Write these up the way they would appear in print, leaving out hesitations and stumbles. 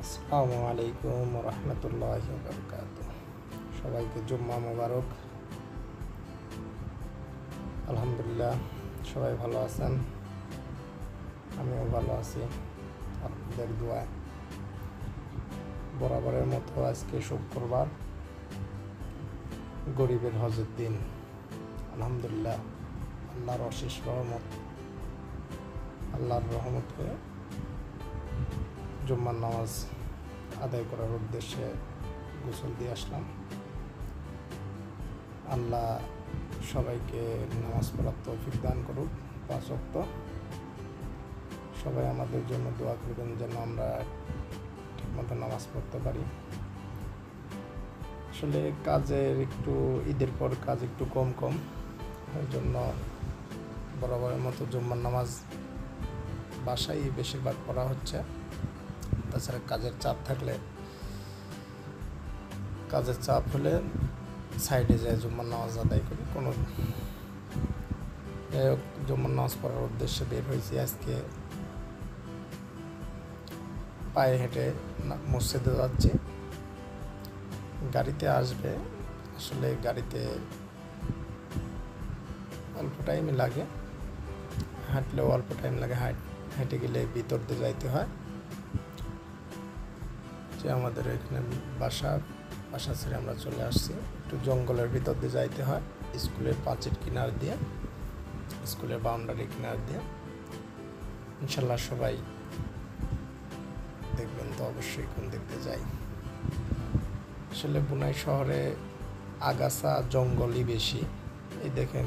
আসসালামু আলাইকুম রহমতুল্লাহি ওয়া বারাকাতুহু। সবাইকে জুম্মা মোবারক। আলহামদুলিল্লাহ সবাই ভালো আছেন, আমিও ভালো আছি আপনাদের দোয়ায়। বরাবরের মতো আজকে শুক্রবার, গরিবের হজের দিন। আলহামদুলিল্লাহ আল্লাহর অশেষ রহমত, আল্লাহর রহমতে জুম্মার নামাজ আদায় করার উদ্দেশ্যে গোসল দিয়ে আসলাম। আল্লাহ সবাইকে নামাজ পড়ার তৌফিক দান করুক। 5 ওয়াক্ত সবাই আমাদের জন্য দোয়া করবেন যেন আমরা ঠিকমতো নামাজ পড়তে পারি। আসলে কাজের একটু ঈদের পর কাজ একটু কম, ওই জন্য বরাবরের মতো জুম্মার নামাজ বাসায় বেশিরভাগ পড়া হচ্ছে। তাছাড়া কাজের চাপ হলে সাইডে যায় জুম্মার নামাজ আদায় করি। কোনো যাই হোক, জুম্মার নামাজ পড়ার উদ্দেশ্যে বের হয়েছি আজকে। পায়ে হেঁটে মসজিদে যাচ্ছি, গাড়িতে আসবে। আসলে গাড়িতে অল্প টাইমই লাগে, হাঁটলেও অল্প টাইম লাগে। হেঁটে গেলে ভিতর দিয়ে যাইতে হয়। যে আমাদের এখানে বাসা ছেড়ে আমরা চলে আসছি, একটু জঙ্গলের ভিতর দিয়ে যাইতে হয়। স্কুলের পাঁচিল কিনার দিয়ে, স্কুলের বাউন্ডারি কিনার দিয়ে। ইনশাল্লাহ সবাই দেখবেন তো অবশ্যই কোন দেখতে যাই। আসলে বুনাই শহরে আগাছা জঙ্গলই বেশি। এই দেখেন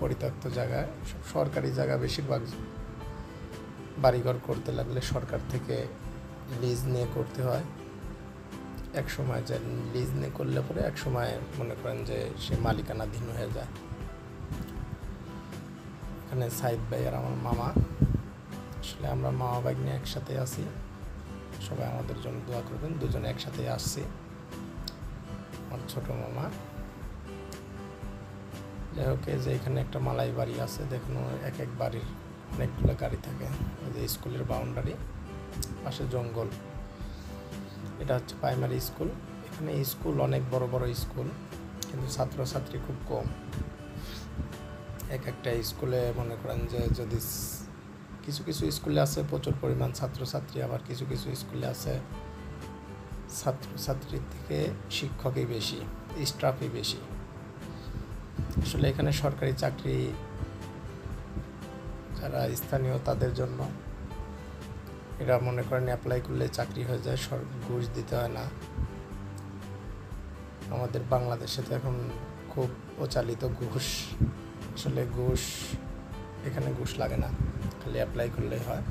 পরিত্যক্ত জায়গায়, সব সরকারি জায়গা। বেশিরভাগ বাড়িঘর করতে লাগলে সরকার থেকে লিজ নিয়ে করতে হয়। এক সময় যে লিজ নিয়ে করলে পরে এক সময় মনে করেন যে সে মালিকানাধীন হয়ে যায়। এখানে সাইদ ভাই আর আমার মামা, আসলে আমরা মামা ভাই নিয়ে একসাথে আছি। সবাই আমাদের জন্য দোয়া করবেন। দুজনে একসাথে আসছি, আমার ছোট মামা। যাই হোক, যে এখানে একটা মালাই বাড়ি আছে, দেখুন এক বাড়ির অনেকগুলো গাড়ি থাকে। ওই যে স্কুলের বাউন্ডারি, পাশে জঙ্গল। এটা হচ্ছে প্রাইমারি স্কুল। এখানে স্কুল অনেক বড় স্কুল, কিন্তু ছাত্রছাত্রী খুব কম। একটা স্কুলে মনে করেন যে যদি কিছু স্কুলে আছে প্রচুর পরিমাণ ছাত্রছাত্রী, আবার কিছু স্কুলে আছে ছাত্রছাত্রীর থেকে শিক্ষকই বেশি, স্টাফই বেশি। আসলে এখানে সরকারি চাকরি যারা স্থানীয় তাদের জন্য এরা মনে করেন অ্যাপ্লাই করলে চাকরি হয়ে যায়, ঘুষ দিতে হয় না। আমাদের বাংলাদেশে তো এখন খুব প্রচলিত ঘুষ। আসলে এখানে ঘুষ লাগে না, খালি অ্যাপ্লাই করলেই হয়।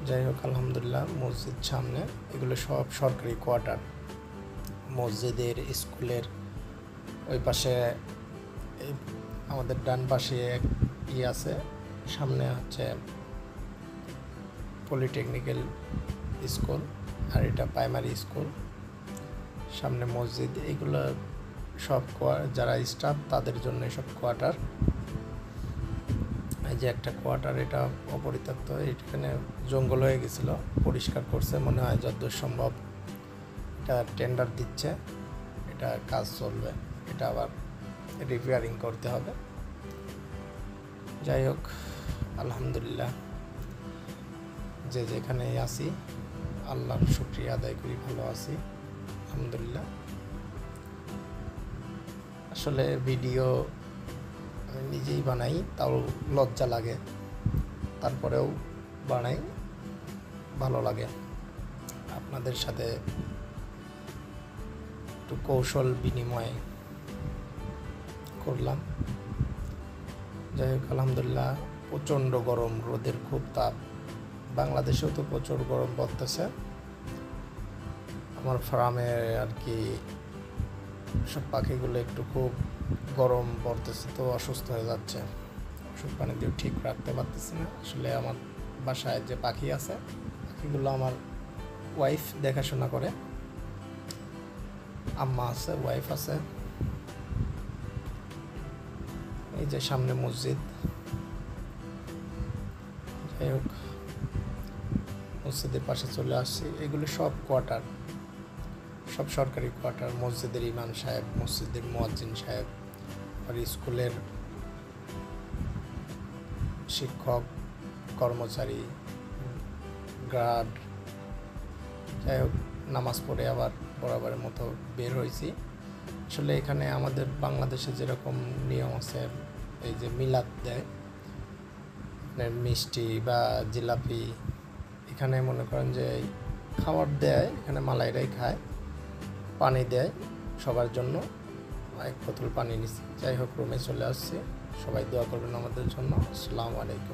যাই হোক, আলহামদুলিল্লাহ মসজিদ সামনে, এগুলো সব সরকারি কোয়ার্টার। মসজিদের, স্কুলের ওই পাশে আমাদের ডান পাশে এক আছে, সামনে হচ্ছে পলিটেকনিক্যাল স্কুল, আর এটা প্রাইমারি স্কুল। সামনে মসজিদ। এইগুলো সব যারা স্টাফ তাদের জন্য সব কোয়ার্টার। এই যে একটা কোয়ার্টার, এটা অপরিত্যক্ত। এখানে জঙ্গল হয়ে গেছিল, পরিষ্কার করছে মনে হয় যতদূর সম্ভব। এটা টেন্ডার দিচ্ছে, এটা কাজ চলবে। এটা আবার রিপেয়ারিং করতে হবে। যাই হোক, আলহামদুলিল্লাহ যেখানে আছি আল্লাহর শুকরিয়া আদায় করি, ভালো আছি আলহামদুলিল্লাহ। আসলে ভিডিও আমি নিজেই বানাই, তাও লজ্জা লাগে, তারপরেও বানাই, ভালো লাগে। আপনাদের সাথে একটু কৌশল বিনিময় করলাম। যাই হোক, আলহামদুলিল্লাহ প্রচণ্ড গরম, রোদের খুব তাপ। বাংলাদেশেও তো প্রচুর গরম পড়তেছে। আমার ফার্মে আর কি সব পাখিগুলো একটু খুব গরম পড়তেছে, তো অসুস্থ হয়ে যাচ্ছে। ওষুধ পানি দিয়ে ঠিক রাখতে পারতেছি না। আসলে আমার বাসায় যে পাখি আছে, পাখিগুলো আমার ওয়াইফ দেখাশোনা করে। আম্মা আছে, ওয়াইফ আছে। এই যে সামনে মসজিদ। যাই হোক, মসজিদের পাশে চলে আসছি। এগুলি সব কোয়ার্টার, সব সরকারি কোয়ার্টার। মসজিদের ইমাম সাহেব, মসজিদের মুয়াজ্জিন সাহেব, আর স্কুলের শিক্ষক, কর্মচারী, গার্ড। যাই হোক, নামাজ পড়ে আবার বরাবরের মতো বের হয়েছি। আসলে এখানে আমাদের বাংলাদেশে যেরকম নিয়ম আছে, এই যে মিলাদ দেয়, মিষ্টি বা জিলাপি, এখানে মনে করেন যে খাবার দেয়, এখানে মালাইরাই খায়, পানি দেয় সবার জন্য। এক বোতল পানি নিচ্ছি। যাই হোক, রুমে চলে আসছি। সবাই দোয়া করবেন আমাদের জন্য। আসসালামু আলাইকুম।